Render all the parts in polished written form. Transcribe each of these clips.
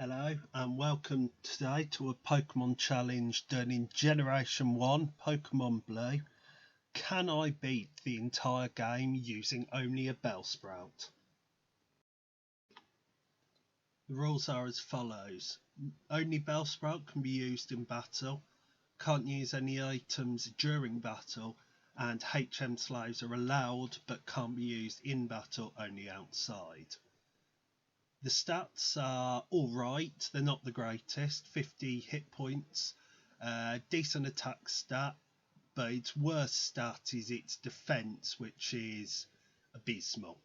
Hello and welcome today to a Pokemon challenge done in Generation 1 Pokemon Blue. Can I beat the entire game using only a Bellsprout? The rules are as follows. Only Bellsprout can be used in battle, can't use any items during battle, and HM slaves are allowed but can't be used in battle, only outside. The stats are alright, they're not the greatest, 50 hit points, decent attack stat, but its worst stat is its defense, which is abysmal.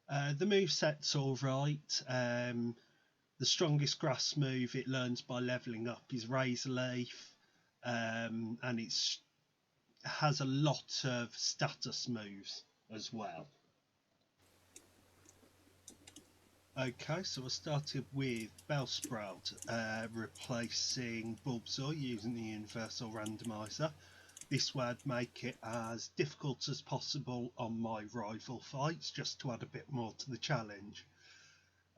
The moveset's alright, the strongest grass move it learns by levelling up is Razor Leaf, and it has a lot of status moves as well. Okay, so I started with Bellsprout, replacing Bulbasaur using the Universal Randomizer. This would make it as difficult as possible on my rival fights, just to add a bit more to the challenge.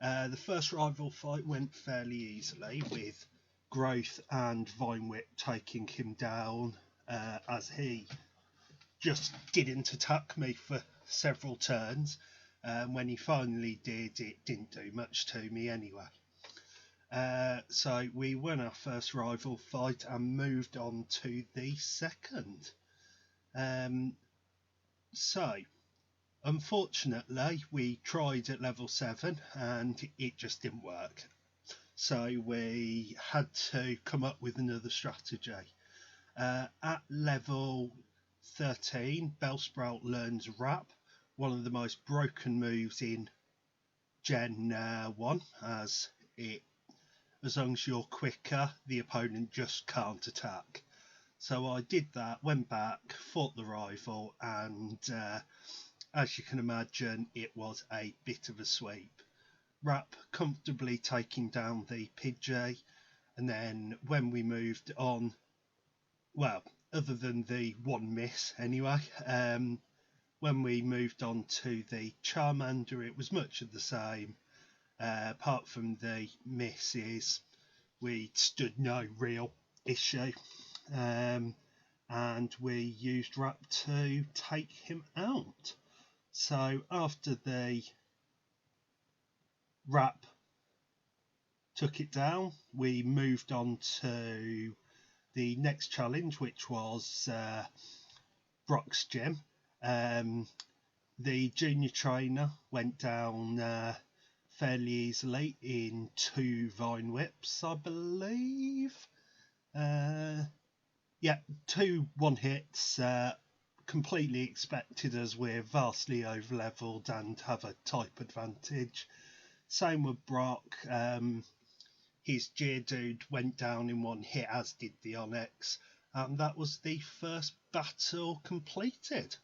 The first rival fight went fairly easily, with Growth and Vine Whip taking him down, as he just didn't attack me for several turns. When he finally did, it didn't do much to me anyway. So we won our first rival fight and moved on to the second. So unfortunately we tried at level 7 and it just didn't work. So we had to come up with another strategy. At level 13, Bellsprout learns Wrap, one of the most broken moves in Gen 1, as long as you're quicker, the opponent just can't attack. So I did that, went back, fought the rival, and as you can imagine, it was a bit of a sweep. Wrap comfortably taking down the Pidgey, and then when we moved on, well, other than the one miss anyway, when we moved on to the Charmander, it was much of the same. Apart from the misses, we stood no real issue. And we used Wrap to take him out. So after the Wrap took it down, we moved on to the next challenge, which was Brock's Gym. The junior trainer went down fairly easily in 2 Vine Whips, I believe. Yeah, 2 one-hits, completely expected as we're vastly over-leveled and have a type advantage. Same with Brock. His Geodude went down in 1 hit, as did the Onyx. And that was the first battle completed.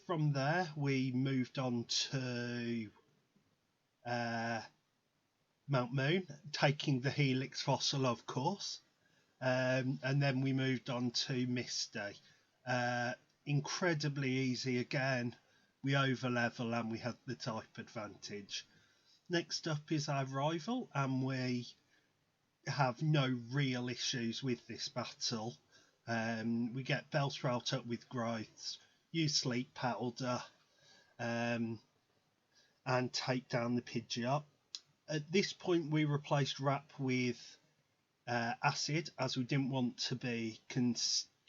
From there, we moved on to Mount Moon, taking the Helix Fossil, of course. And then we moved on to Misty. Incredibly easy again. We over-level and we had the type advantage. Next up is our rival, and we have no real issues with this battle. We get Bellsprout up with Growths, use Sleep Powder, and take down the Pidgeot. At this point we replaced Wrap with Acid, as we didn't want to be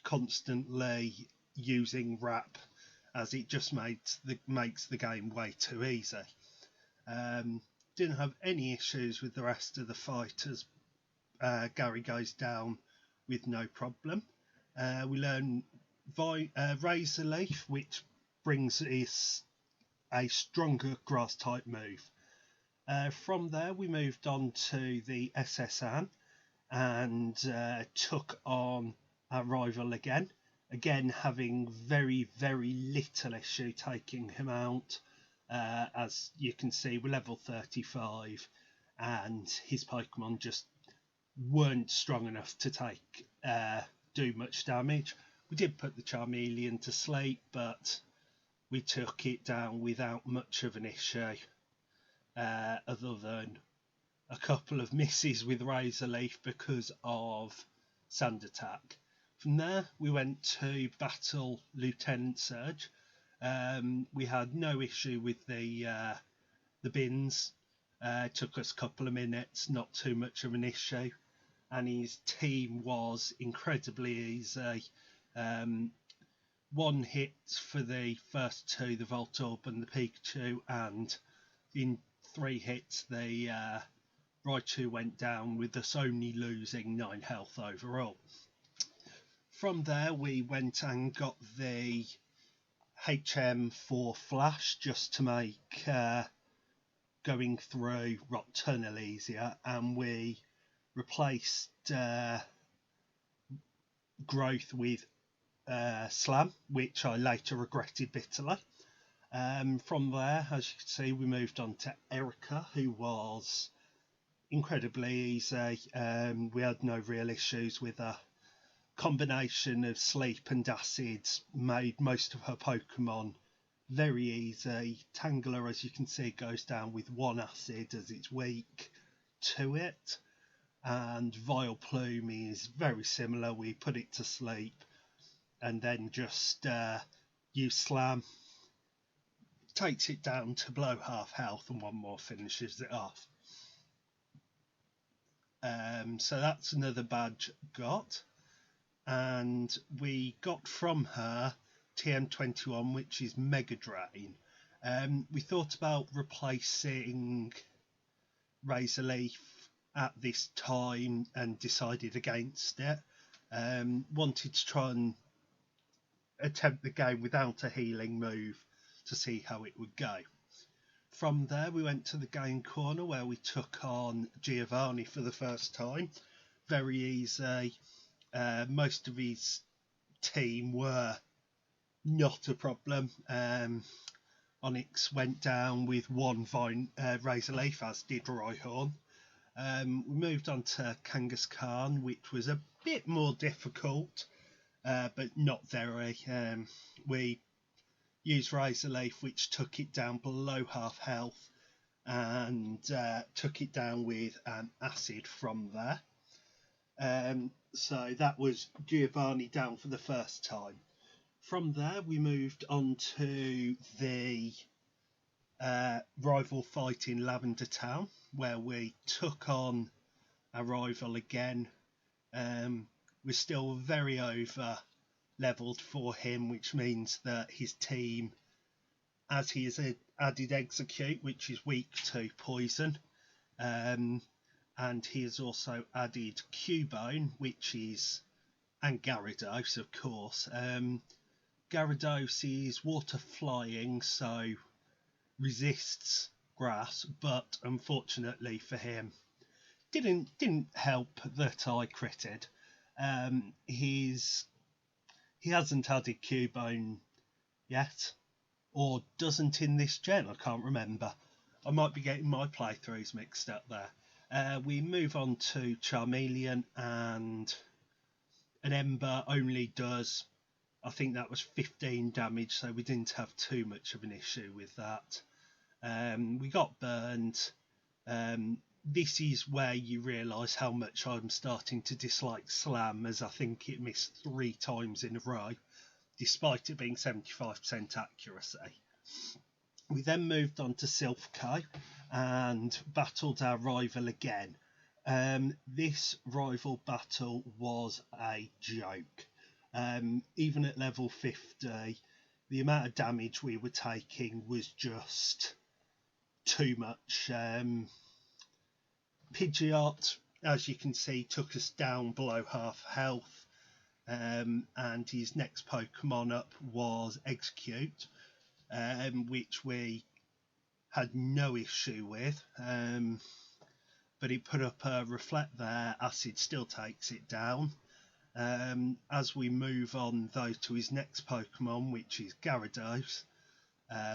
constantly using Wrap, as it just makes the game way too easy. Didn't have any issues with the rest of the fighters. Gary goes down with no problem. We learn Razor Leaf, which brings us a stronger grass type move. From there we moved on to the SSN and took on our rival again having very little issue taking him out. As you can see, we're level 35 and his Pokemon just weren't strong enough to do much damage. We did put the Charmeleon to sleep, but we took it down without much of an issue, other than a couple of misses with Razor Leaf because of Sand Attack. From there, we went to battle Lieutenant Surge. We had no issue with the bins. It took us a couple of minutes, not too much of an issue. And his team was incredibly easy. One hit for the first two, the Voltorb and the Pikachu, and in 3 hits, the Raichu went down with us only losing 9 health overall. From there, we went and got the HM4 Flash just to make going through Rock Tunnel easier, and we replaced Growth with Slam, which I later regretted bitterly. From there, as you can see, we moved on to Erica, who was incredibly easy. We had no real issues with her. Combination of sleep and acids made most of her Pokemon very easy. Tangela, as you can see, goes down with 1 acid as it's weak to it. And Vileplume is very similar. We put it to sleep and then just use Slam. Takes it down to below half health, and 1 more finishes it off. So that's another badge got. And we got from her TM21, which is Mega Drain. We thought about replacing Razor Leaf at this time and decided against it. Wanted to try and attempt the game without a healing move to see how it would go. From there, we went to the game corner where we took on Giovanni for the first time. Very easy. Most of his team were not a problem. Onyx went down with 1 Razor Leaf, as did Rhyhorn. We moved on to Kangaskhan, which was a bit more difficult, but not very. We used Razor Leaf, which took it down below half health, and took it down with an acid from there. So that was Giovanni down for the first time. From there, we moved on to the rival fight in Lavender Town, where we took on a rival again. We're still very over leveled for him, which means that his team, as he has added Execute, which is weak to poison, and he has also added Cubone, which is, and Gyarados, of course. Gyarados is water flying, so resists grass, but unfortunately for him, didn't help that I critted. He hasn't added Cubone yet, or doesn't in this gen, I can't remember. I might be getting my playthroughs mixed up there. We move on to Charmeleon, and an Ember only does, I think that was 15 damage, so we didn't have too much of an issue with that. We got burned. This is where you realise how much I'm starting to dislike Slam, as I think it missed 3 times in a row, despite it being 75% accuracy. We then moved on to Silphco and battled our rival again. This rival battle was a joke. Even at level 50, the amount of damage we were taking was just too much. Pidgeot, as you can see, took us down below half health, and his next Pokemon up was Execute, which we had no issue with, but he put up a Reflect there. Acid still takes it down. As we move on though to his next Pokemon, which is Gyarados,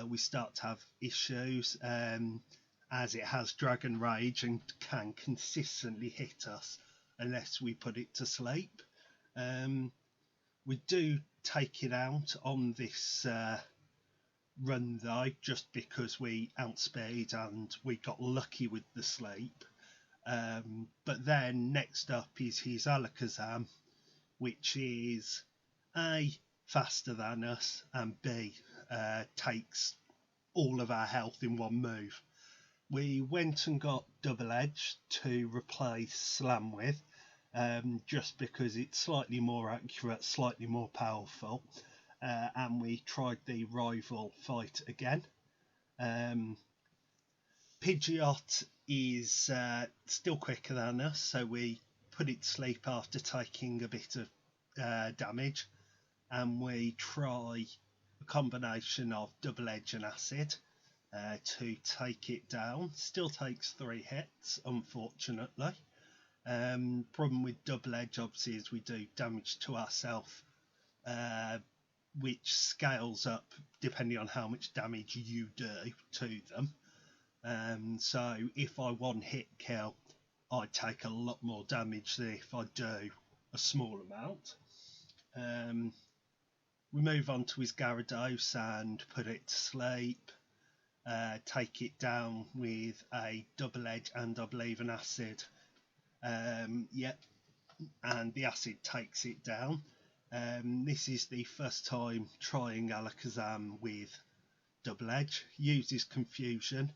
we start to have issues, as it has Dragon Rage and can consistently hit us unless we put it to sleep. We do take it out on this run though, just because we outspeed and we got lucky with the sleep. But then next up is his Alakazam, which is A, faster than us, and B, takes all of our health in one move. We went and got Double Edge to replace Slam with, just because it's slightly more accurate, slightly more powerful, and we tried the rival fight again. Pidgeot is still quicker than us, so we put it to sleep after taking a bit of damage, and we try a combination of Double Edge and Acid to take it down. Still takes 3 hits, unfortunately. Problem with Double Edge, obviously, is we do damage to ourselves, which scales up depending on how much damage you do to them. So if I one hit kill, I take a lot more damage than if I do a small amount. We move on to his Gyarados and put it to sleep. Take it down with a Double Edge and I believe an Acid. Yep, and the Acid takes it down. This is the first time trying Alakazam with Double Edge. Uses Confusion,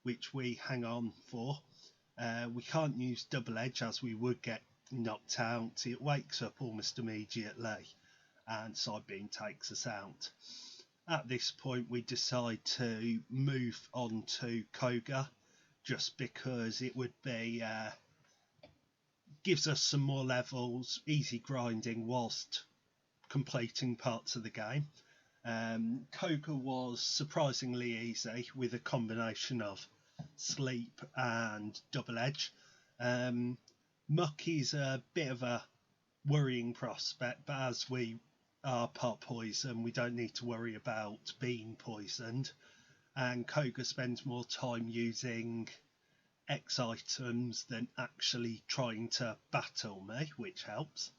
which we hang on for. We can't use Double Edge as we would get knocked out. It wakes up almost immediately and Sidebeam takes us out. At this point we decide to move on to Koga, just because it would be gives us some more levels, easy grinding whilst completing parts of the game. Koga was surprisingly easy with a combination of sleep and Double Edge. Muck is a bit of a worrying prospect, but as we are part poison, we don't need to worry about being poisoned. And Koga spends more time using X items than actually trying to battle me, which helps.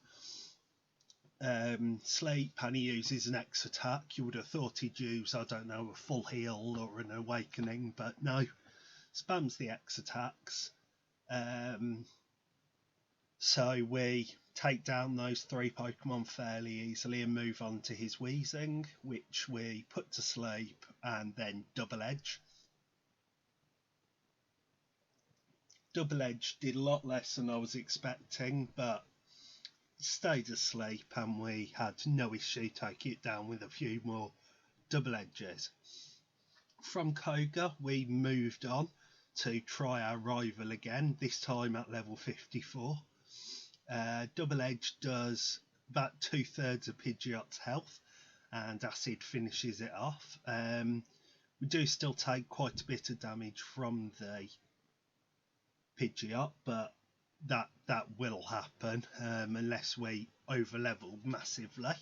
Sleep, and he uses an X attack. You would have thought he'd use, I don't know, a full heal or an awakening, but no, spams the X attacks. So we take down those 3 Pokemon fairly easily and move on to his Weezing, which we put to sleep and then Double Edge. Double Edge did a lot less than I was expecting, but stayed asleep and we had no issue taking it down with a few more Double Edges. From Koga we moved on to try our rival again, this time at level 54. Double Edge does about 2/3 of Pidgeot's health and Acid finishes it off. We do still take quite a bit of damage from the Pidgeot, but that will happen unless we over level massively.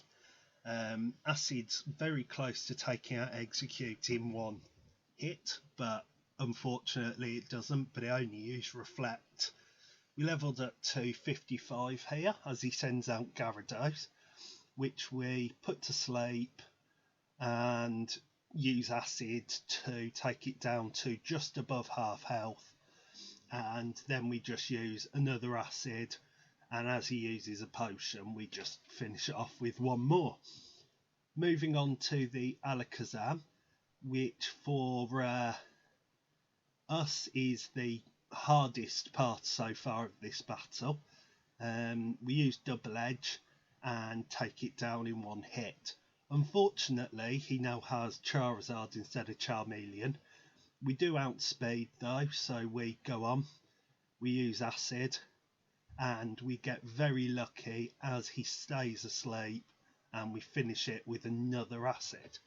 Acid's very close to taking out Execute in one hit, but unfortunately it doesn't, but it only used Reflect. We levelled up to 55 here as he sends out Gyarados, which we put to sleep and use Acid to take it down to just above half health. And then we just use another Acid, and as he uses a potion we just finish it off with one more. Moving on to the Alakazam, which for us is the hardest part so far of this battle. We use Double Edge and take it down in one hit. Unfortunately he now has Charizard instead of Charmeleon. We do outspeed though, so we go on. We use Acid and we get very lucky as he stays asleep and we finish it with another Acid.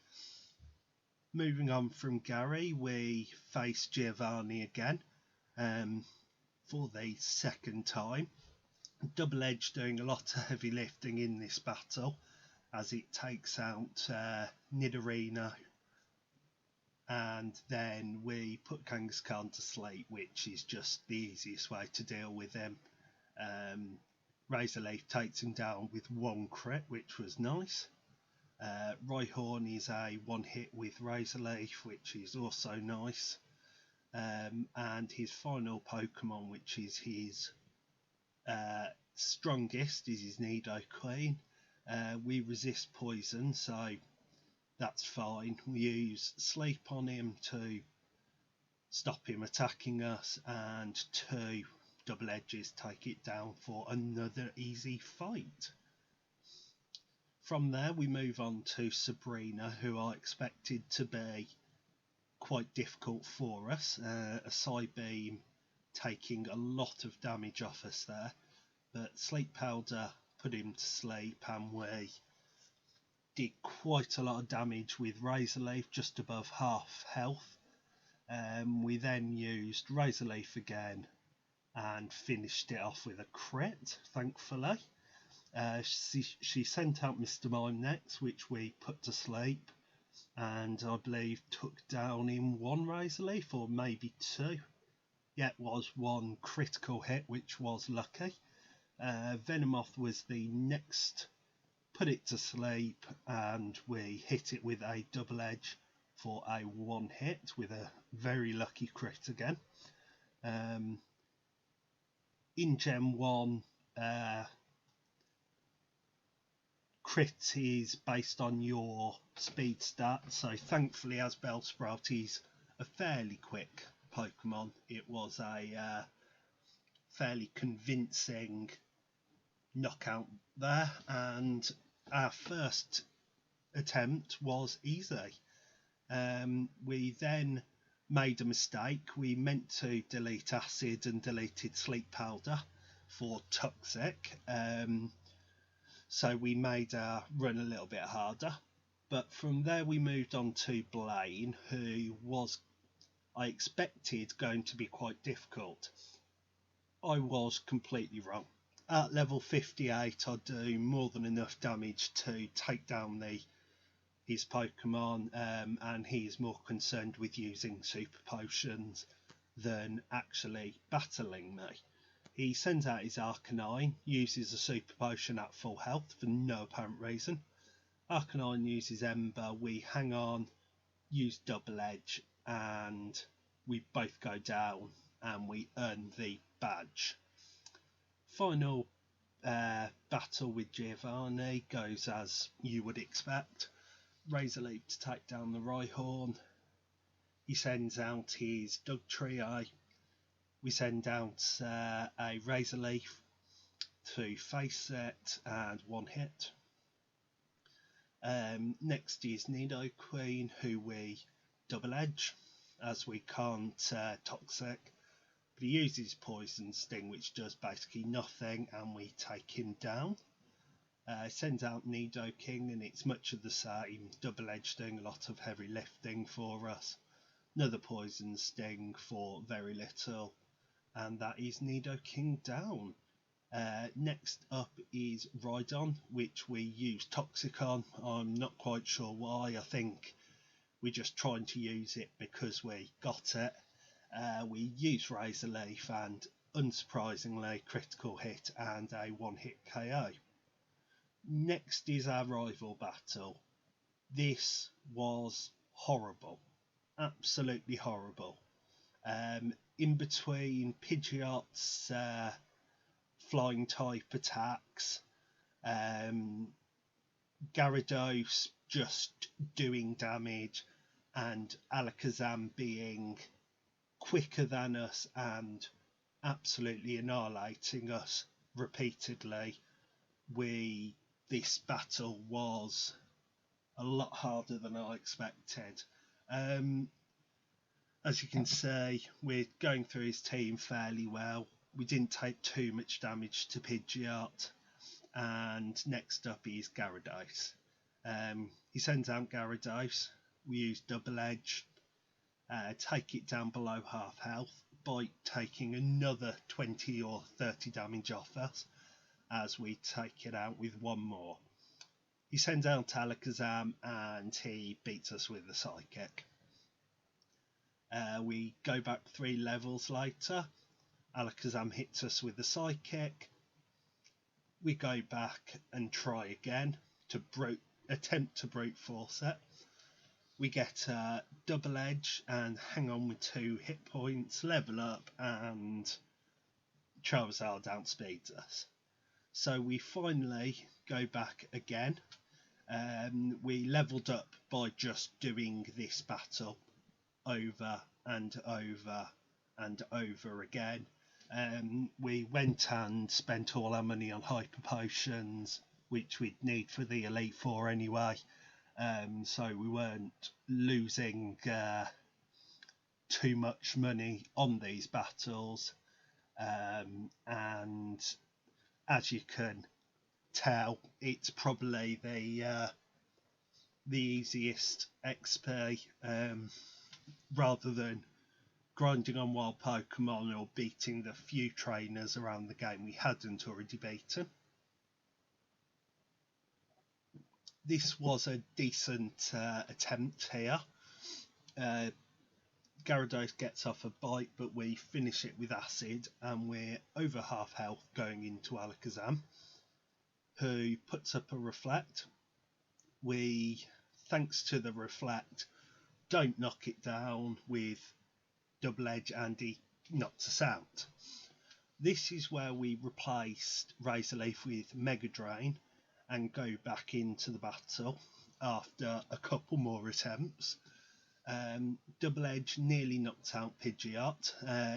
Moving on from Gary, we face Giovanni again for the second time. Double Edge doing a lot of heavy lifting in this battle as it takes out Nidorino, and then we put Kangaskhan to sleep, which is just the easiest way to deal with him. Razor Leaf takes him down with one crit, which was nice. Rhyhorn is a one hit with Razor Leaf, which is also nice. and his final Pokemon, which is his strongest, is his Nidoqueen. We resist poison, so that's fine. We use Sleep on him to stop him attacking us, and 2 double edges take it down for another easy fight. From there we move on to Sabrina, who I expected to be quite difficult for us. A Psybeam taking a lot of damage off us there, but Sleep Powder put him to sleep, and we did quite a lot of damage with Razor Leaf, just above half health. We then used Razor Leaf again and finished it off with a crit, thankfully. She sent out Mr. Mime next, which we put to sleep, and I believe took down in 1 Razor Leaf, or maybe 2. Yeah, it was 1 critical hit, which was lucky. Venomoth was the next, put it to sleep, and we hit it with a double edge for a 1 hit with a very lucky crit again. In Gen 1, crit is based on your speed stat, so thankfully as Bellsprout he's a fairly quick Pokemon. It was a fairly convincing knockout there, and our first attempt was easy. We then made a mistake. We meant to delete Acid and deleted Sleep Powder for Toxic, so we made our run a little bit harder. But from there we moved on to Blaine, who was, I expected, going to be quite difficult. I was completely wrong. At level 58 I do more than enough damage to take down his Pokemon, and he is more concerned with using super potions than actually battling me. He sends out his Arcanine, uses a super potion at full health for no apparent reason. Arcanine uses Ember, we hang on, use double edge, and we both go down and we earn the badge. Final battle with Giovanni goes as you would expect. Razor Leaf to take down the Rhyhorn. He sends out his Dugtrio. We send out a Razor Leaf to face it and 1 hit. Next is Nidoqueen, who we double edge as we can't Toxic, but he uses Poison Sting, which does basically nothing, and we take him down. Sends out Nidoking, and it's much of the same. Double edge doing a lot of heavy lifting for us. Another Poison Sting for very little, and that is Nidoking down. Next up is Rhydon, which we use Toxic on. I'm not quite sure why. I think we're just trying to use it because we got it. We use Razor Leaf, and unsurprisingly critical hit and a 1-hit KO. Next is our rival battle. This was horrible, absolutely horrible. In between Pidgeot's flying type attacks, Gyarados just doing damage, and Alakazam being quicker than us and absolutely annihilating us repeatedly, this battle was a lot harder than I expected. As you can see, we're going through his team fairly well. We didn't take too much damage to Pidgeot, and next up is Gyarados. He sends out Gyarados. We use double edge, take it down below half health by taking another 20 or 30 damage off us as we take it out with 1 more. He sends out Alakazam and he beats us with the Psychic. We go back 3 levels later. Alakazam hits us with the Psychic. We go back and try again to attempt to brute force it. we get a double edge and hang on with 2 hit points, level up, and Charizard outspeeds us. So we finally go back again. We leveled up by just doing this battle over and over and over again. We went and spent all our money on hyper potions, which we'd need for the Elite Four anyway. So we weren't losing too much money on these battles. And as you can tell, it's probably the easiest XP, rather than grinding on wild Pokemon or beating the few trainers around the game we hadn't already beaten. This was a decent attempt here. Gyarados gets off a bite, but we finish it with Acid, and we're over half health going into Alakazam, who puts up a Reflect. We, thanks to the Reflect, don't knock it down with Double Edge, and he knocks us out. This is where we replaced Razor Leaf with Mega Drain and go back into the battle after a couple more attempts. Double Edge nearly knocks out Pidgeot.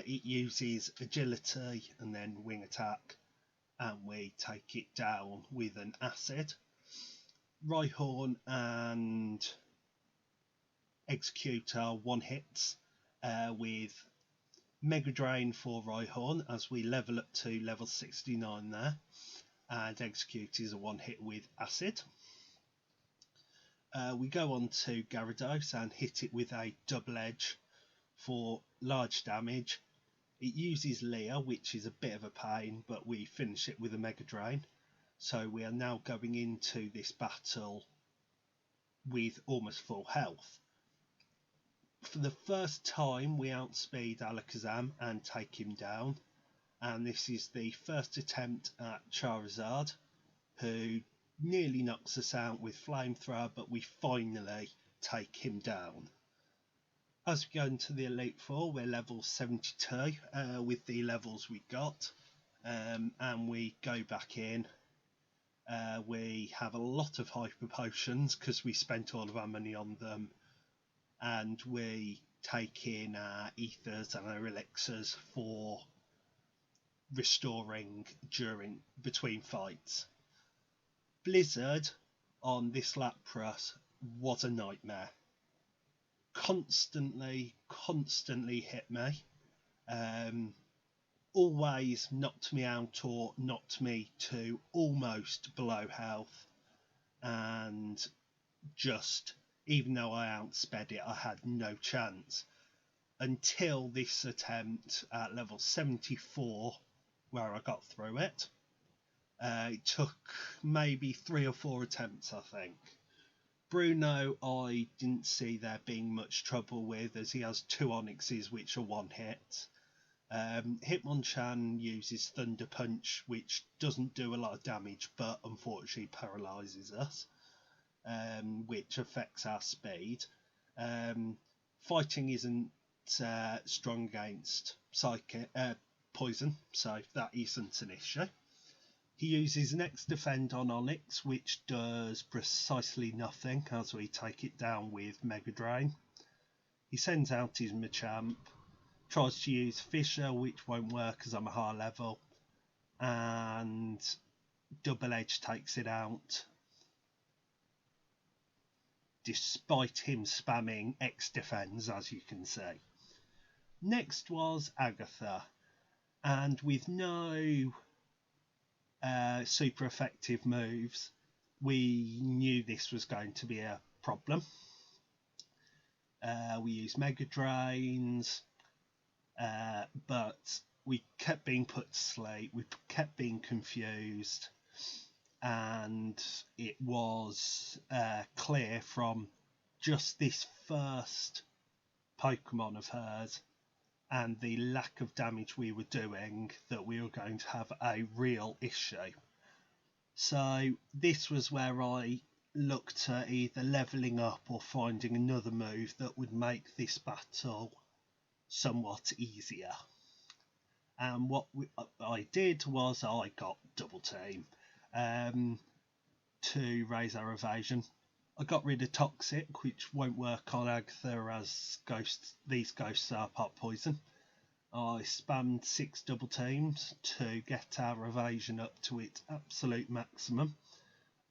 It uses Agility and then Wing Attack, and we take it down with an Acid. Rhyhorn and Executor one hits with Mega Drain for Rhyhorn as we level up to level 69 there, and Execute is a one hit with Acid. We go on to Gyarados and hit it with a Double Edge for large damage. It uses Leer, which is a bit of a pain, but we finish it with a Mega Drain. So we are now going into this battle with almost full health. For the first time, we outspeed Alakazam and take him down. And this is the first attempt at Charizard, who nearly knocks us out with Flamethrower, but we finally take him down. As we go into the Elite Four, we're level 72 with the levels we got, and we go back in. We have a lot of hyper potions because we spent all of our money on them, and we take in our ethers and our elixirs for restoring between fights. Blizzard on this Lapras was a nightmare. Constantly hit me. Always knocked me out or knocked me to almost below health, and just, even though I outsped it, I had no chance until this attempt at level 74 where I got through it. It took maybe 3 or 4 attempts, I think. Bruno, I didn't see there being much trouble with, as he has 2 Onyxes which are one hit. Hitmonchan uses Thunder Punch, which doesn't do a lot of damage but unfortunately paralyses us, which affects our speed. Fighting isn't strong against poison, so that isn't an issue. He uses Next Defend on Onyx, which does precisely nothing as we take it down with Mega Drain. He sends out his Machamp, tries to use Fissure, which won't work as I'm a high level, and Double Edge takes it out, despite him spamming X Defends, as you can see. Next was Agatha, and with no super effective moves, we knew this was going to be a problem. We used Mega Drains, but we kept being put to sleep, we kept being confused, and it was clear from just this first Pokemon of hers and the lack of damage we were doing that we were going to have a real issue. So this was where I looked at either levelling up or finding another move that would make this battle somewhat easier. And what I did was I got double team to raise our evasion. I got rid of Toxic, which won't work on Agatha as these ghosts are part poison. I spammed 6 double teams to get our evasion up to its absolute maximum,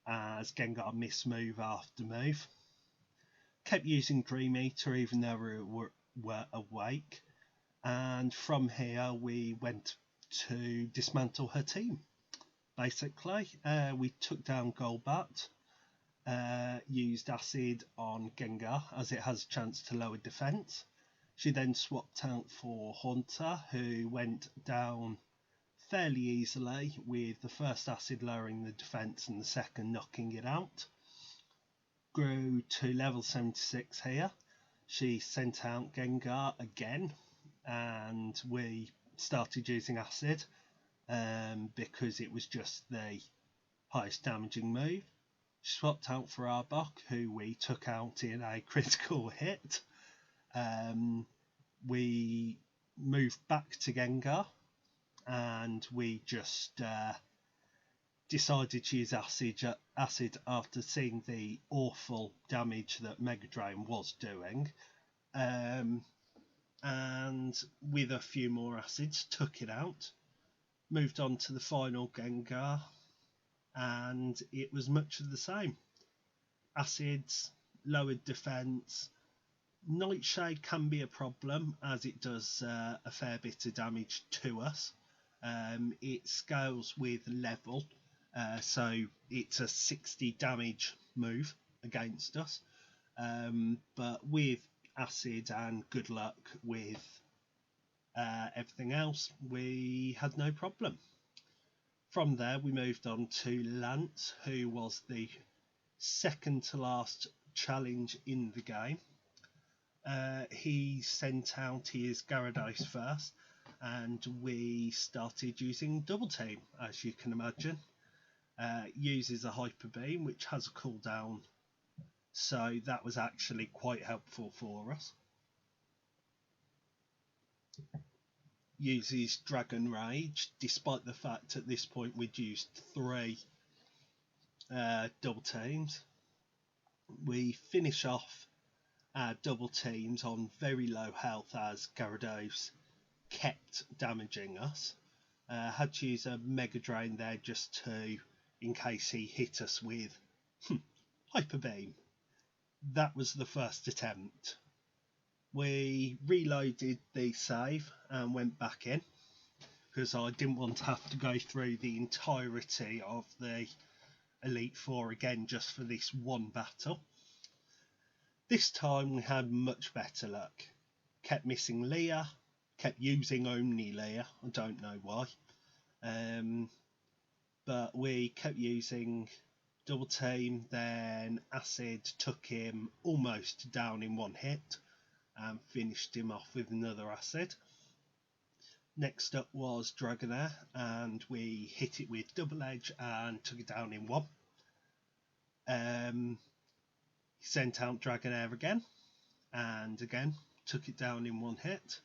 as Gengar missed move after move. Kept using Dream Eater even though we were awake, and from here we went to dismantle her team. Basically, we took down Golbat, used Acid on Gengar as it has a chance to lower defense. She then swapped out for Haunter, who went down fairly easily, with the first Acid lowering the defense and the second knocking it out. Grew to level 76 here. She sent out Gengar again, and we started using Acid because it was just the highest damaging move. She swapped out for Arbok, who we took out in a critical hit. We moved back to Gengar, and we just decided to use acid after seeing the awful damage that Mega Drain was doing. And with a few more acids, took it out. Moved on to the final Gengar, and it was much of the same. Acids, lowered defense. Nightshade can be a problem, as it does a fair bit of damage to us. It scales with level, so it's a 60 damage move against us. But with acid and good luck with everything else, we had no problem. From there we moved on to Lance, who was the second to last challenge in the game. He sent out his Gyarados first, and we started using Double Team, as you can imagine. Uses a Hyper Beam, which has a cooldown, so that was actually quite helpful for us. Uses Dragon Rage, despite the fact at this point we'd used 3 double teams. We finish off our double teams on very low health as Gyarados kept damaging us. Had to use a Mega Drain there just to, in case he hit us with Hyper Beam. That was the first attempt. We reloaded the save and went back in, because I didn't want to have to go through the entirety of the Elite Four again just for this one battle. This time we had much better luck. Kept missing Leah, kept using only Leah, I don't know why. But we kept using Double Team, then Acid took him almost down in one hit and finished him off with another Acid. Next up was Dragonair, and we hit it with Double Edge and took it down in one. He sent out Dragonair again, and again took it down in one hit.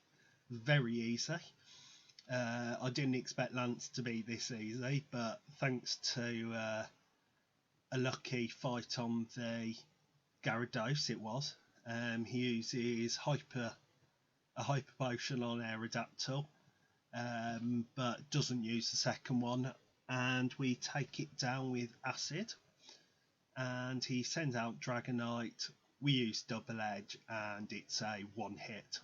Very easy. I didn't expect Lance to be this easy, but thanks to a lucky fight on the Gyarados, it was. He uses a Hyper Potion on Aerodactyl, but doesn't use the second one, and we take it down with Acid. And he sends out Dragonite. We use Double Edge, and it's a one hit,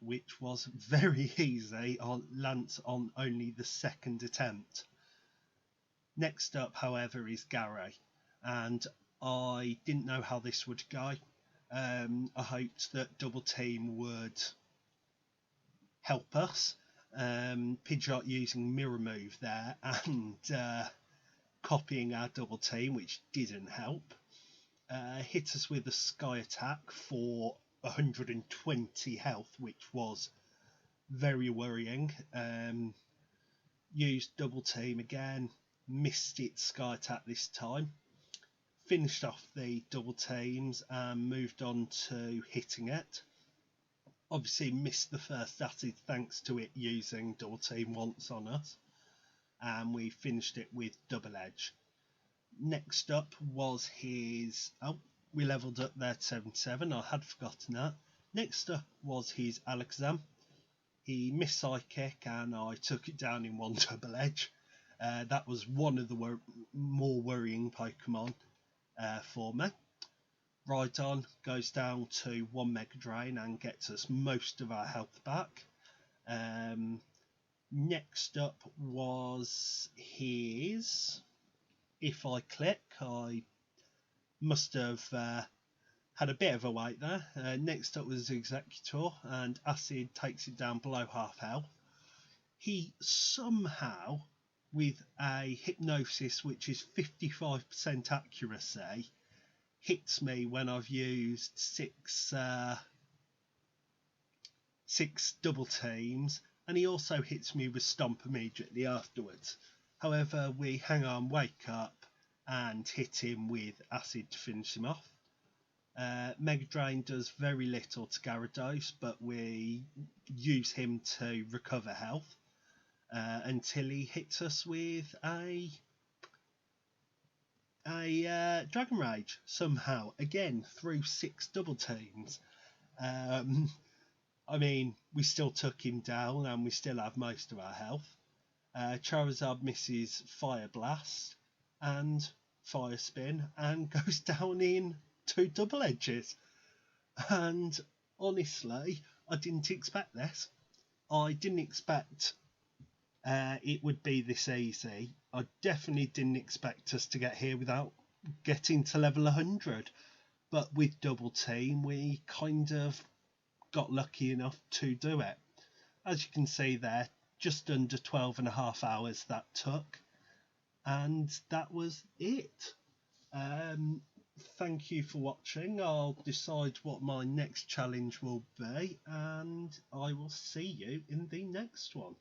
which was very easy on Lance on only the second attempt. Next up, however, is Gary, and I didn't know how this would go. I hoped that Double Team would help us. Pidgeot using Mirror Move there and copying our Double Team, which didn't help. Hit us with a Sky Attack for 120 health, which was very worrying. Used Double Team again, missed its Sky Attack this time. finished off the double teams and moved on to hitting it. Obviously missed the first acid thanks to it using double team once on us, and we finished it with double edge. Next up was his, we levelled up there to 77, I had forgotten that. Next up was his Alakazam. He missed Psychic and I took it down in one double edge. That was one of the more worrying Pokemon for me. Rhydon goes down to 1 Mega Drain and gets us most of our health back. Next up was his, if I click, I must have had a bit of a wait there. Next up was Executor, and Acid takes it down below half health. He somehow, with a Hypnosis which is 55% accuracy, hits me when I've used six double teams, and he also hits me with Stomp immediately afterwards. However, we hang on, wake up, and hit him with Acid to finish him off. Mega Drain does very little to Gyarados, but we use him to recover health until he hits us with a Dragon Rage somehow, again through 6 double teams. I mean, we still took him down and we still have most of our health. Charizard misses Fire Blast and Fire Spin and goes down in 2 double edges. And honestly, I didn't expect this. I didn't expect it would be this easy. I definitely didn't expect us to get here without getting to level 100. But with double team, we kind of got lucky enough to do it. As you can see there, just under 12.5 hours that took, and that was it. Thank you for watching. I'll decide what my next challenge will be, and I will see you in the next one.